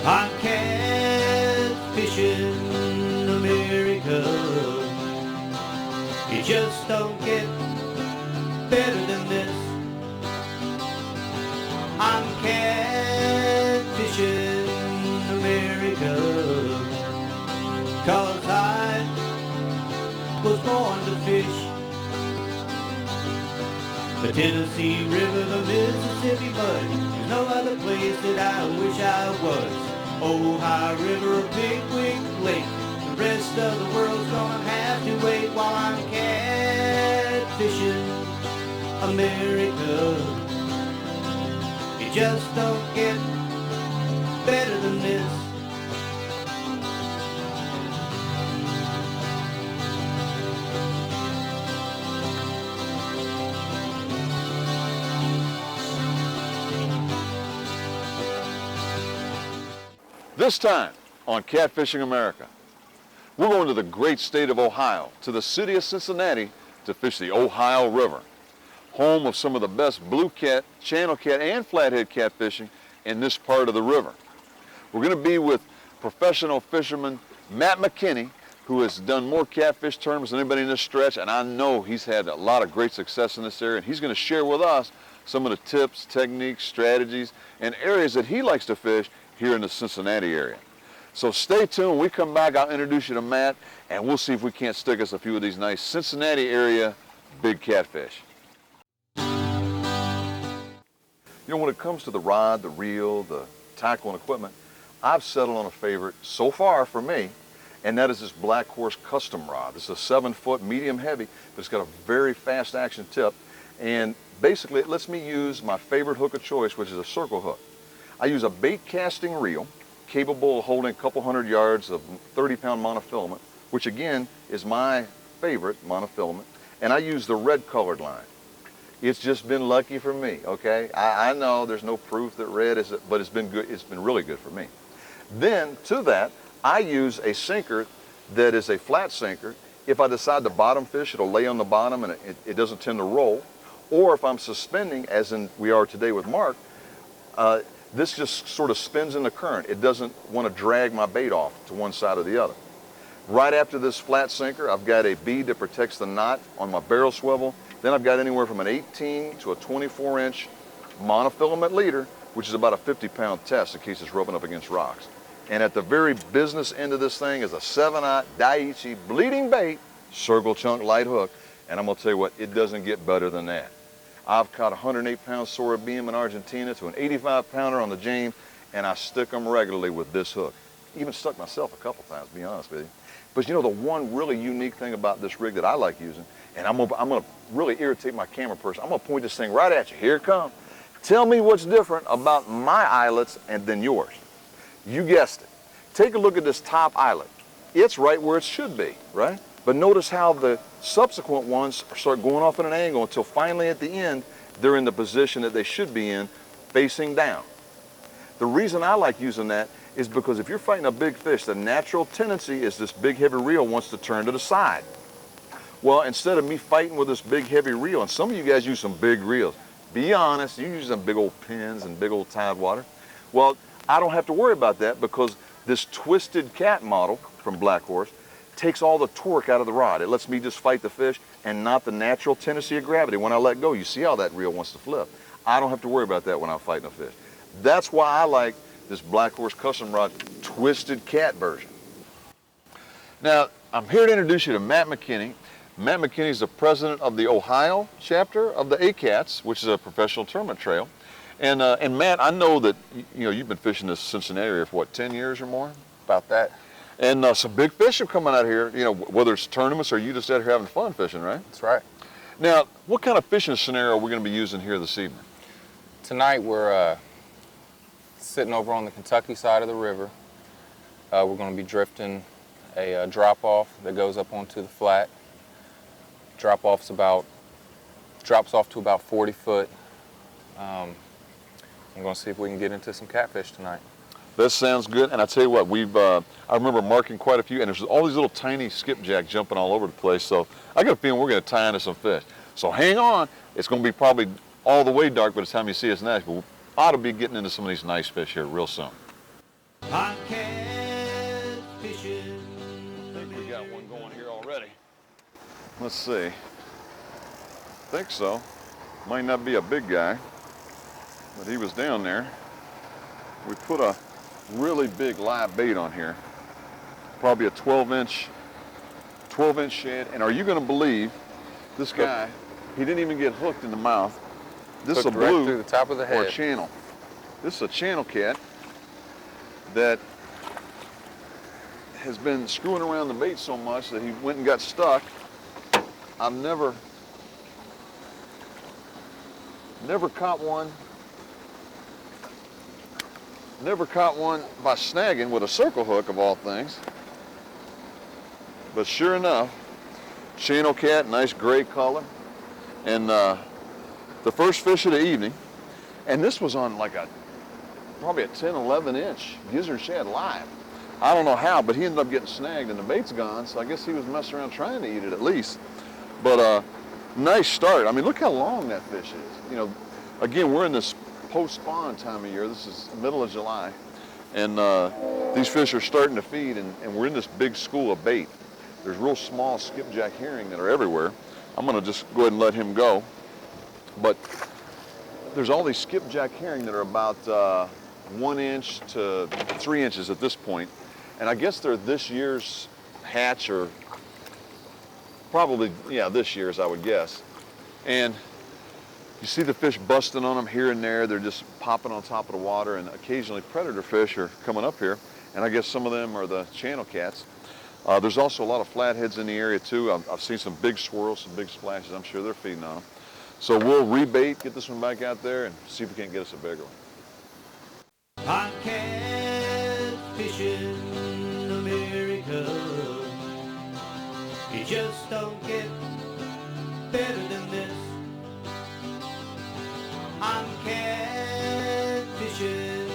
I'm catfishing America. You just don't get better than this. I'm catfishing America, 'cause I was born to fish. The Tennessee River, the Mississippi mud, there's no other place that I wish I was. Ohio River, Big Wig Lake, the rest of the world's gonna have to wait while I'm catfishing America. You just don't get better than this. This time on Catfishing America, we're going to the great state of Ohio, to the city of Cincinnati, to fish the Ohio River, home of some of the best blue cat, channel cat, and flathead catfishing in this part of the river. We're going to be with professional fisherman Matt McKinney, who has done more catfish tournaments than anybody in this stretch, and I know he's had a lot of great success in this area, and he's going to share with us some of the tips, techniques, strategies, and areas that he likes to fish here in the Cincinnati area. So stay tuned. When we come back, I'll introduce you to Matt, and we'll see if we can't stick us a few of these nice Cincinnati area big catfish. You know, when it comes to the rod, the reel, the tackle and equipment, I've settled on a favorite so far for me, and that is this Black Horse custom rod. This is a 7-foot medium heavy, but it's got a very fast action tip, and basically it lets me use my favorite hook of choice, which is a circle hook. I use a bait casting reel capable of holding a couple hundred yards of 30-pound monofilament, which again is my favorite monofilament, and I use the red colored line. It's just been lucky for me, okay? I know there's no proof that red is, but it's been good. It's been really good for me. Then to that, I use a sinker that is a flat sinker. If I decide to bottom fish, it'll lay on the bottom and it doesn't tend to roll. Or if I'm suspending, as in we are today with Mark, this just sort of spins in the current. It doesn't want to drag my bait off to one side or the other. Right after this flat sinker, I've got a bead that protects the knot on my barrel swivel. Then I've got anywhere from an 18 to a 24-inch monofilament leader, which is about a 50-pound test in case it's rubbing up against rocks. And at the very business end of this thing is a 7/0 Daiichi bleeding bait circle chunk light hook. And I'm going to tell you what, it doesn't get better than that. I've caught a 108-pound Sora beam in Argentina to an 85-pounder on the James, and I stick them regularly with this hook. Even stuck myself a couple times, to be honest with you. But you know, the one really unique thing about this rig that I like using, and I'm gonna really irritate my camera person, I'm gonna point this thing right at you. Here it comes. Tell me what's different about my eyelets and than yours. You guessed it. Take a look at this top eyelet. It's right where it should be, right? But notice how the subsequent ones start going off at an angle until finally at the end, they're in the position that they should be in, facing down. The reason I like using that is because if you're fighting a big fish, the natural tendency is this big heavy reel wants to turn to the side. Well, instead of me fighting with this big heavy reel, and some of you guys use some big reels, be honest, you use some big old pins and big old Tidewater. Well, I don't have to worry about that because this twisted cat model from Black Horse takes all the torque out of the rod. It lets me just fight the fish and not the natural tendency of gravity. When I let go, you see how that reel wants to flip. I don't have to worry about that when I'm fighting a fish. That's why I like this Black Horse custom rod twisted cat version. Now, I'm here to introduce you to Matt McKinney. Matt McKinney is the president of the Ohio chapter of the ACATS, which is a professional tournament trail. And Matt, I know that you've been fishing this Cincinnati area for what, 10 years or more? About that. And some big fish are coming out here, whether it's tournaments or you just out here having fun fishing, right? That's right. Now, what kind of fishing scenario are we going to be using here this evening? Tonight we're sitting over on the Kentucky side of the river. We're going to be drifting a drop-off that goes up onto the flat. Drops off to about 40 foot. I'm going to see if we can get into some catfish tonight. That sounds good, and I tell you what, I remember marking quite a few, and there's all these little tiny skipjack jumping all over the place, so I got a feeling we're going to tie into some fish. So hang on, it's going to be probably all the way dark by the time you see us next, but we ought to be getting into some of these nice fish here real soon. I'm catfishing. I think we got one going here already. Let's see. Think so. Might not be a big guy, but he was down there. We put a really big live bait on here. Probably a 12-inch shad. And are you going to believe this guy, he didn't even get hooked in the mouth. This is a Hooked right blue through the top of the or head. a channel. This is a channel cat that has been screwing around the bait so much that he went and got stuck. I've never caught one by snagging with a circle hook of all things. But sure enough, channel cat, nice gray color. And the first fish of the evening, and this was on like probably a 10, 11 inch gizzard shad live. I don't know how, but he ended up getting snagged and the bait's gone, so I guess he was messing around trying to eat it at least. But nice start. I mean, look how long that fish is. You know, again, we're in this post-spawn time of year. This is middle of July. And these fish are starting to feed, and we're in this big school of bait. There's real small skipjack herring that are everywhere. I'm gonna just go ahead and let him go. But there's all these skipjack herring that are about 1 inch to 3 inches at this point. And I guess they're this year's hatch, or probably, yeah, this year's, I would guess. And you see the fish busting on them here and there. They're just popping on top of the water, and occasionally predator fish are coming up here. And I guess some of them are the channel cats. There's also a lot of flatheads in the area too. I've seen some big swirls, some big splashes. I'm sure they're feeding on them. So we'll rebait, get this one back out there, and see if we can't get us a bigger one. I'm catfishing America. You just don't get better than this. I'm catfishing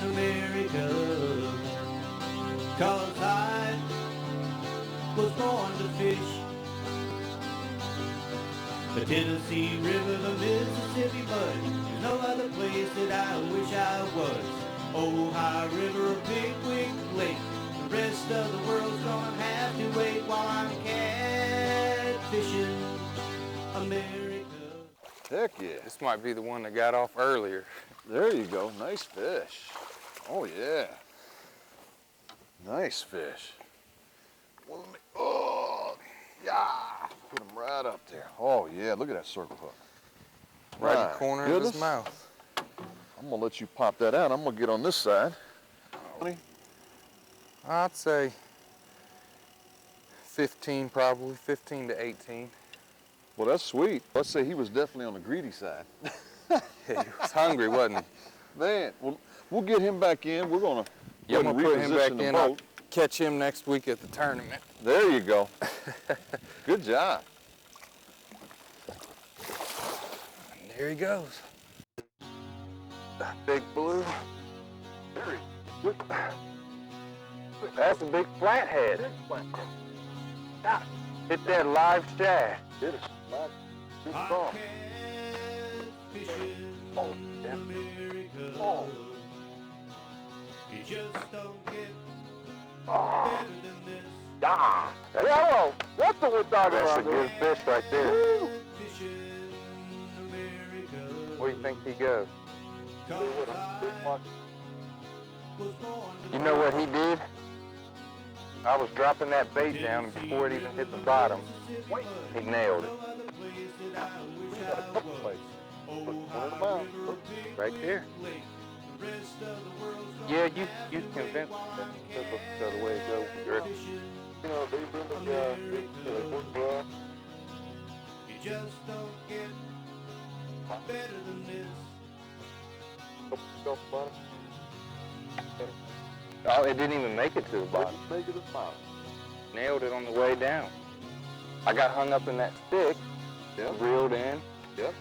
America, 'cause I was born to fish. The Tennessee River, the Mississippi mud, there's no other place that I wish I was. Ohio River, a big wig lake, the rest of the world's gonna have to wait while I'm catfishing America. Heck yeah. This might be the one that got off earlier. There you go. Nice fish. Oh, yeah. Nice fish. Oh, yeah. Put him right up there. Oh, yeah. Look at that circle hook. Right in My the corner of goodness. his mouth. I'm going to let you pop that out. I'm going to get on this side. I'd say 15, probably 15 to 18. Well, that's sweet. Let's say he was definitely on the greedy side. Yeah, he was hungry, wasn't he? Man, we'll get him back in. We're going to I'm gonna put him back the in. I'll boat. catch him next week at the tournament. There you go. Good job. And there he goes. Big blue. That's a big flathead. Ah, hit that live shad. Hit it. Good I'm call. catfishing Oh, yeah. America. Oh. You just don't get Oh. better than this. Ah. Yellow. That's what we're talking That's a about. good fish right there. Fishing America. Where do you think he goes? 'Cause I was born to You know what he did? I was dropping that bait down, and before it even hit the bottom, he nailed it. Right there. Yeah, you convinced me that this was the way to go. You know, they really You just don't get better than this. Oh, it didn't even make it to the bottom. Make it a smile. Nailed it on the way down. I got hung up in that stick, reeled in. Yep.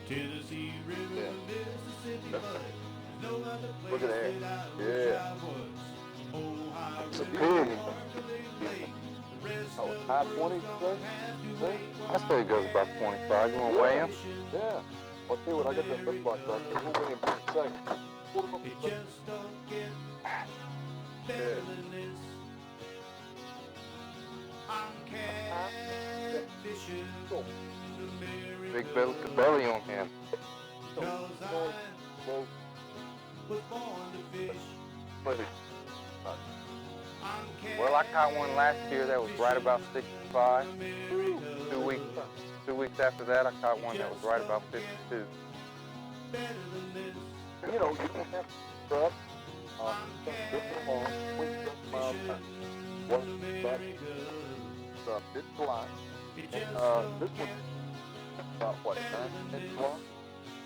Tennessee River, Yeah. Mississippi mud. There's no other place Look at that. that I wish Yeah. I was. Ohio It's a River, pig. Sparkling Lake. The rest Oh, of the high world's 20s, gonna sir? have to Sir? wait I say it goes about 25. You want to weigh him? Yeah. I'll tell you what, I got that foot box right there. We'll win him in a second. It just don't get better than this. I'm catfishing America. Big belly on him. 'Cause I was born to fish. Well, I caught one last year that was right about 65. 2 weeks after that, I caught one that was right about 52. Better than this. You know, you don't have to truck. It's fly. This one about what, 9 inches long?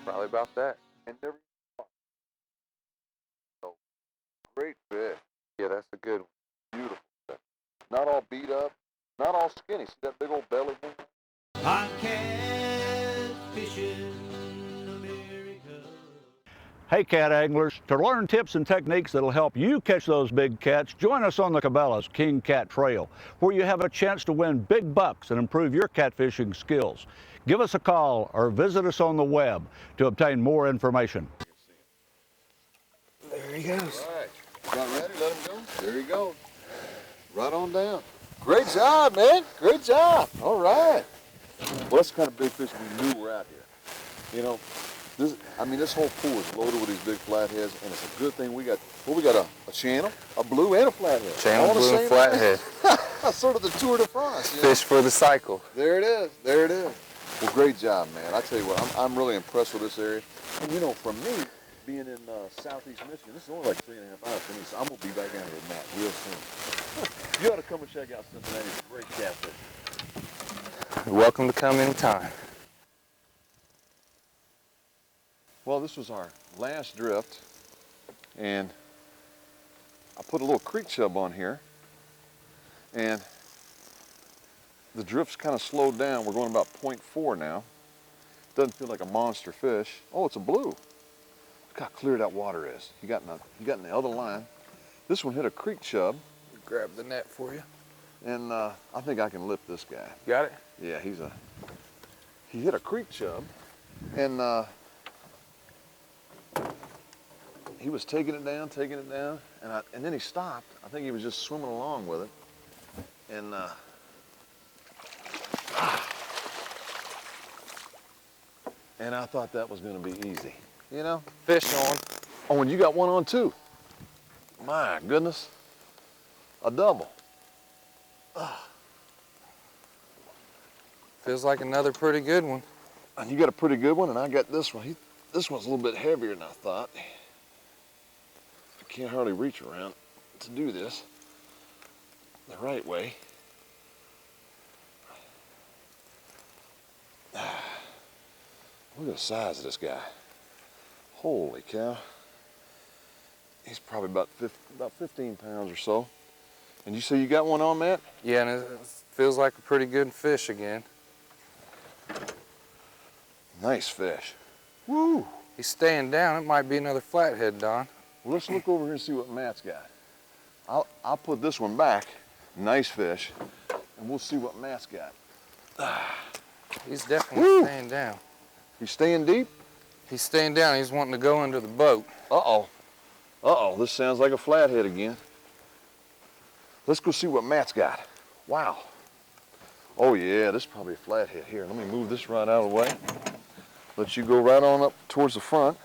Probably about that. And never so great fish. Yeah, that's a good one. Beautiful fish. Not all beat up, not all skinny. See that big old belly thing? I'm catfishing America. Hey cat anglers, to learn tips and techniques that'll help you catch those big cats, join us on the Cabela's King Cat Trail, where you have a chance to win big bucks and improve your catfishing skills. Give us a call or visit us on the web to obtain more information. There he goes. All right. Got ready? Let him go. There he goes. Right on down. Great job, man. Great job. All right. Well, that's the kind of big fish we knew were out here. You know, this whole pool is loaded with these big flatheads, and it's a good thing we got, a channel, a blue, and a flathead. Channel, blue, and flathead. That's sort of the tour de France. You know? Fish for the cycle. There it is. There it is. Well, great job, man. I tell you what, I'm really impressed with this area. And you know, from me, being in southeast Michigan, this is only like 3.5 hours for me, so I'm going to be back down here with Matt real soon. You ought to come and check out Cincinnati. It's great catfish. You're welcome to come anytime. Well, this was our last drift, and I put a little creek chub on here, and the drift's kind of slowed down. We're going about 0.4 now. Doesn't feel like a monster fish. Oh, it's a blue. Look how clear that water is. You got in the other line. This one hit a creek chub. Grab the net for you. And I think I can lift this guy. Got it? Yeah, he hit a creek chub, and he was taking it down, and then he stopped. I think he was just swimming along with it, and I thought that was going to be easy, you know. Fish on. Oh, and you got one on too. My goodness, a double. Feels like another pretty good one. And you got a pretty good one, and I got this one. This one's a little bit heavier than I thought. I can't hardly reach around to do this the right way. Look at the size of this guy. Holy cow. He's probably about 15 pounds or so. And you say you got one on, Matt? Yeah, and it feels like a pretty good fish again. Nice fish. Woo! He's staying down. It might be another flathead, Don. Well, let's look over here and see what Matt's got. I'll put this one back. Nice fish. And we'll see what Matt's got. He's definitely staying down. He's staying deep? He's staying down. He's wanting to go under the boat. Uh-oh. Uh-oh, this sounds like a flathead again. Let's go see what Matt's got. Wow. Oh yeah, this is probably a flathead. Here, let me move this right out of the way. Let you go right on up towards the front.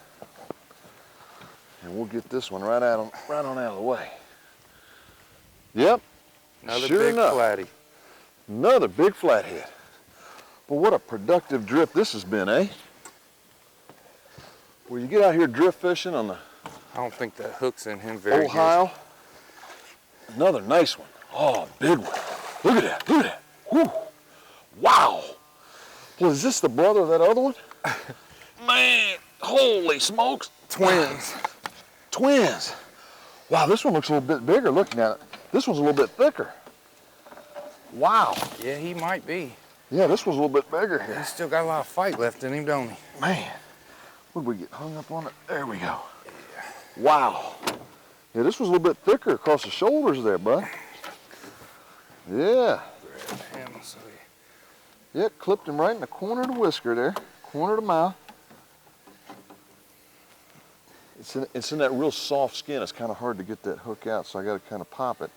And we'll get this one right on out of the way. Yep. Another sure big enough. flatty. Another big flathead. But what a productive drift this has been, eh? Well, you get out here drift fishing on the I don't think that hook's in him very Ohio. Another nice one. Oh, big one. Look at that. Look at that. Whew. Wow. Well, is this the brother of that other one? Man, holy smokes. Twins. Twins. Wow, this one looks a little bit bigger looking at it. This one's a little bit thicker. Wow. Yeah, he might be. Yeah, this one's a little bit bigger here. He's still got a lot of fight left in him, don't he? Man, where'd we get hung up on it? There we go. Wow. Yeah, this was a little bit thicker across the shoulders there, bud. Yeah. Grab him so Yeah, clipped him right in the corner of the whisker there. Corner of the mouth. It's in that real soft skin. It's kind of hard to get that hook out, so I got to kind of pop it.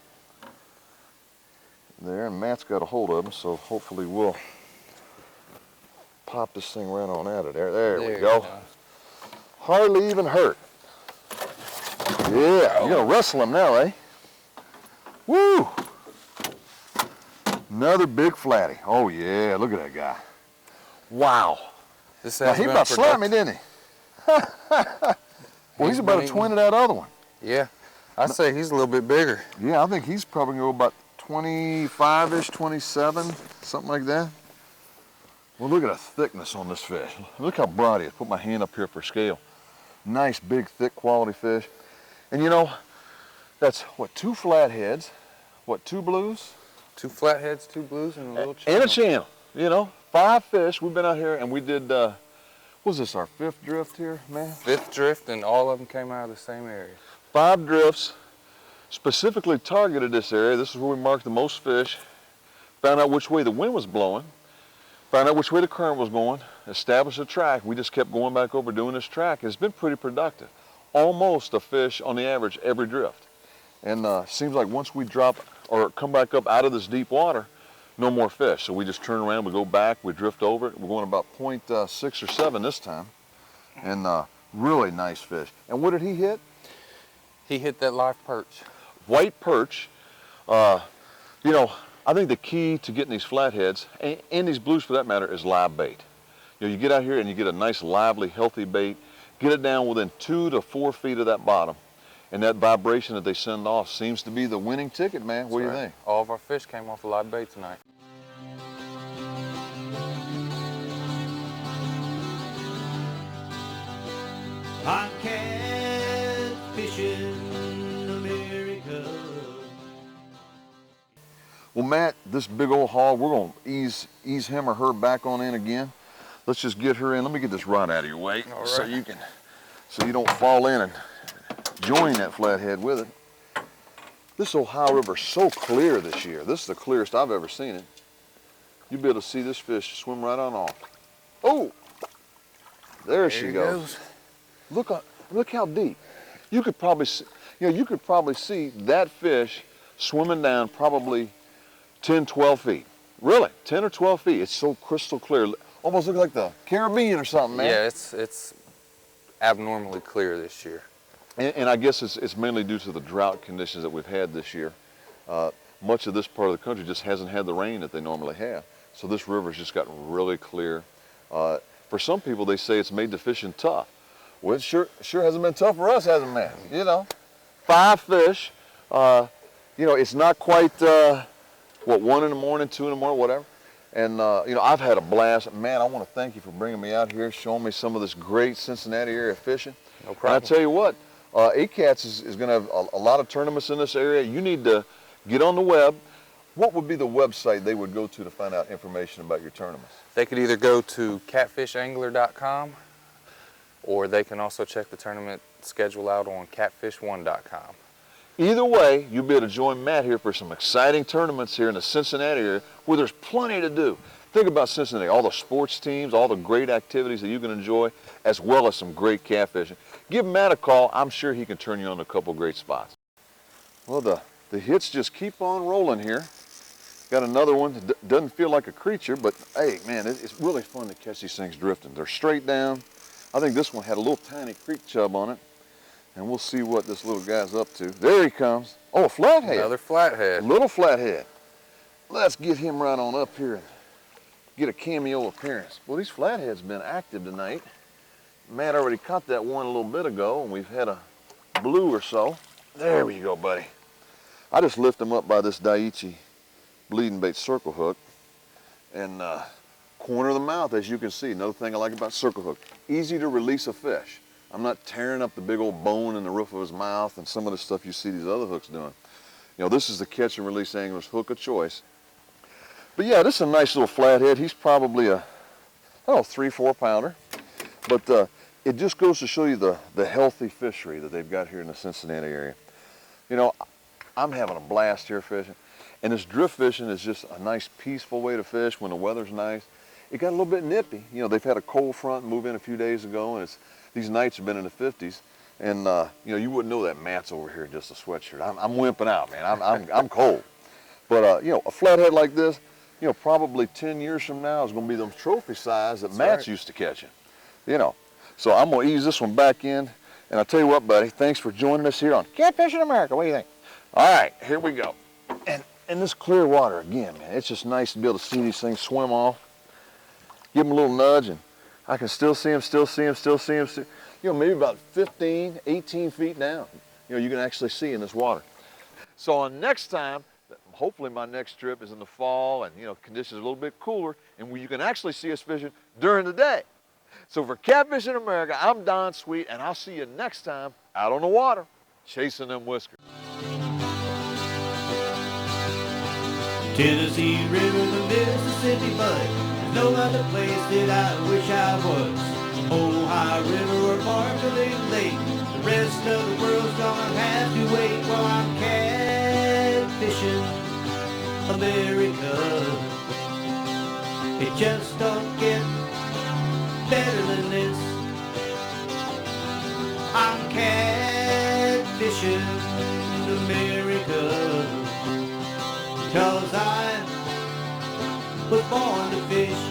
There, and Matt's got a hold of him, so hopefully we'll pop this thing right on out of there. There we go. Hardly even hurt. Yeah, you're gonna wrestle him now, eh? Woo! Another big flatty. Oh yeah, look at that guy. Wow. Now, he about slapped me, didn't he? Well, he's about a twin of that other one. Yeah, I'd say he's a little bit bigger. Yeah, I think he's probably gonna go about 25-ish, 27, something like that. Well, look at the thickness on this fish. Look how broad he is. Put my hand up here for scale. Nice, big, thick, quality fish. And you know, that's what, 2 flatheads, what, 2 blues? 2 flatheads, 2 blues, and a little channel. And a channel, you know, 5 fish. We've been out here and we did, what was this, our 5th drift here, man? 5th drift, and all of them came out of the same area. 5 drifts, specifically targeted this area. This is where we marked the most fish. Found out which way the wind was blowing. Found out which way the current was going. Established a track. We just kept going back over doing this track. It's been pretty productive. Almost a fish on the average every drift. And seems like once we drop or come back up out of this deep water, no more fish. So we just turn around, we go back, we drift over it. We're going about 0.6 or 7 this time. And really nice fish. And what did he hit? He hit that live perch. White perch. You know, I think the key to getting these flatheads, and these blues for that matter, is live bait. You know, you get out here and you get a nice, lively, healthy bait, get it down within 2 to 4 feet of that bottom, and that vibration that they send off seems to be the winning ticket, man. What do you think? All of our fish came off a live bait tonight. I'm catfishing America. Well, Matt, this big old haul, we're going to ease him or her back on in again. Let's just get her in. Let me get this rod out of your way, all right, so you don't fall in and join that flathead with it. This Ohio River is so clear this year. This is the clearest I've ever seen it. You'll be able to see this fish swim right on off. Oh, there she goes. Look how deep. You could probably see, you could probably see that fish swimming down probably 10, 12 feet. Really, 10 or 12 feet. It's so crystal clear. Almost looks like the Caribbean or something, man. Yeah, it's abnormally clear this year. And I guess it's mainly due to the drought conditions that we've had this year. Much of this part of the country just hasn't had the rain that they normally have. So this river's just gotten really clear. For some people, they say it's made the fishing tough. Well, it sure hasn't been tough for us, hasn't it, man? You know, 5 fish. You know, it's not quite, 1 in the morning, 2 in the morning, whatever. And, you know, I've had a blast. Man, I want to thank you for bringing me out here, showing me some of this great Cincinnati area fishing. No problem. And I tell you what, ACATS is going to have a lot of tournaments in this area. You need to get on the web. What would be the website they would go to find out information about your tournaments? They could either go to catfishangler.com, or they can also check the tournament schedule out on catfish1.com. Either way, you'll be able to join Matt here for some exciting tournaments here in the Cincinnati area where there's plenty to do. Think about Cincinnati, all the sports teams, all the great activities that you can enjoy, as well as some great catfishing. Give Matt a call. I'm sure he can turn you on to a couple great spots. Well, the hits just keep on rolling here. Got another one that doesn't feel like a creature, but hey, man, it's really fun to catch these things drifting. They're straight down. I think this one had a little tiny creek chub on it. And we'll see what this little guy's up to. There he comes. Oh, a flathead. Another flathead. A little flathead. Let's get him right on up here and get a cameo appearance. Well, these flatheads been active tonight. Matt already caught that one a little bit ago, and we've had a blue or so. There we go, buddy. I just lift him up by this Daiichi bleeding bait circle hook, and corner of the mouth, as you can see. Another thing I like about circle hook, easy to release a fish. I'm not tearing up the big old bone in the roof of his mouth and some of the stuff you see these other hooks doing. You know, this is the catch and release angler's hook of choice. But yeah, this is a nice little flathead. He's probably a, 3-4 pounder. But it just goes to show you the healthy fishery that they've got here in the Cincinnati area. You know, I'm having a blast here fishing. And this drift fishing is just a nice peaceful way to fish when the weather's nice. It got a little bit nippy. You know, they've had a cold front move in a few days ago, and these nights have been in the 50s. And you know, you wouldn't know that Matt's over here in just a sweatshirt. I'm wimping out, man. I'm cold. But you know, a flathead like this, you know, probably 10 years from now is going to be those trophy size that Matt's used to catching. You know, so I'm going to ease this one back in. And I'll tell you what, buddy, thanks for joining us here on Catfishing America. What do you think? All right, here we go. And in this clear water again, man, it's just nice to be able to see these things swim off. Give them a little nudge, and I can still see them, still see them, still see them. You know, maybe about 15, 18 feet down, you know, you can actually see in this water. So on next time, hopefully my next trip is in the fall and, you know, conditions are a little bit cooler and where you can actually see us fishing during the day. So for Catfishing America, I'm Don Sweet, and I'll see you next time out on the water, chasing them whiskers. Tennessee River, the Mississippi Bud, there's no other place that I wish I was. Ohio River or Barkley Lake, the rest of the world's gonna have to wait while I'm catfishing America. It just don't get better than this. I'm catfishing America, 'cause I was born to fish.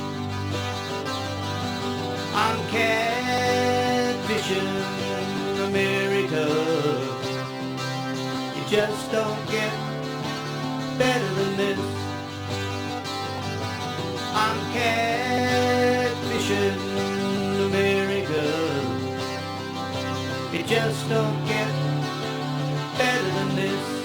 I'm catfishing America. You just don't get better than this. I'm catfishing America. It just don't get better than this.